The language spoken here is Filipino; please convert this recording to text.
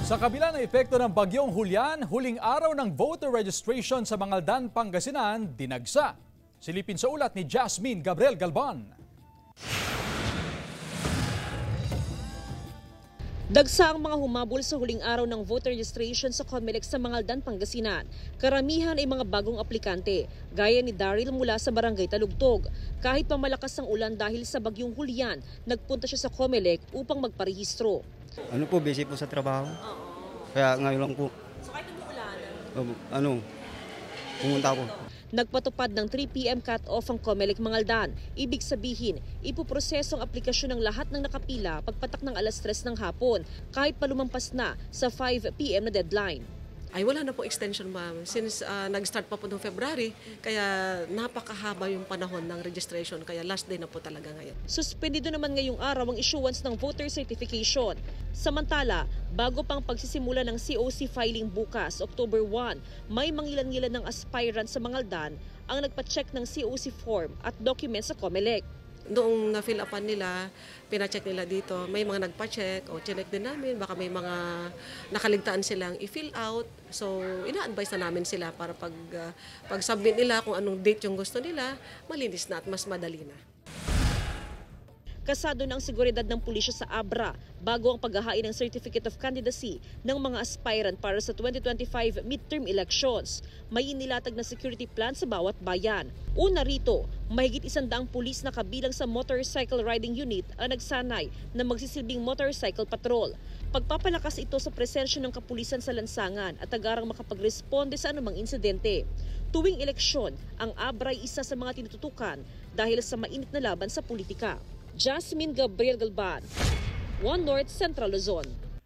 Sa kabila ng epekto ng bagyong Julian, huling araw ng voter registration sa Mangaldan, Pangasinan, dinagsa. Silipin sa ulat ni Jasmine Gabriel Galban. Dagsa ang mga humabol sa huling araw ng voter registration sa COMELEC sa Mangaldan, Pangasinan. Karamihan ay mga bagong aplikante, gaya ni Daryl mula sa Barangay Talugtog. Kahit pa malakas ang ulan dahil sa bagyong Julian, nagpunta siya sa COMELEC upang magparehistro. Ano po, busy po sa trabaho. Kaya ngayon lang po. So kahit umuulan? Pumunta ako. Nagpatupad ng 3 p.m. cut-off ang COMELEC Mangaldan. Ibig sabihin, ipuproseso ang aplikasyon ng lahat ng nakapila pagpatak ng alas 3 ng hapon, kahit pa lumampas na sa 5 p.m. na deadline. Ay wala na po extension, ma'am. Since nag-start pa po noong February, kaya napakahaba yung panahon ng registration, kaya last day na po talaga ngayon. Suspendido naman ngayong araw ang issuance ng voter certification. Samantala, bago pang pagsisimula ng COC filing bukas, October 1, may mangilan-ngilan ng aspirant sa Mangaldan ang nagpa-check ng COC form at documents sa COMELEC. Noong na-fill upan nila, pina-check nila dito, may mga nagpa-check o chinek din namin, baka may mga nakaligtaan silang i-fill out. So, ina-advise na namin sila para pag-submit nila kung anong date yung gusto nila, malinis na at mas madali na. Kasado ng seguridad ng pulisya sa Abra bago ang paghahain ng Certificate of Candidacy ng mga aspirant para sa 2025 midterm elections. May inilatag na security plan sa bawat bayan. Una rito, mahigit 100 pulis na kabilang sa motorcycle riding unit ang nagsanay na magsisilbing motorcycle patrol. Pagpapalakas ito sa presensya ng kapulisan sa lansangan at agarang makapagresponde sa anumang insidente. Tuwing eleksyon, ang Abra ay isa sa mga tinututukan dahil sa mainit na laban sa politika. Jasmine Gabriel Galban, One North Central Luzon.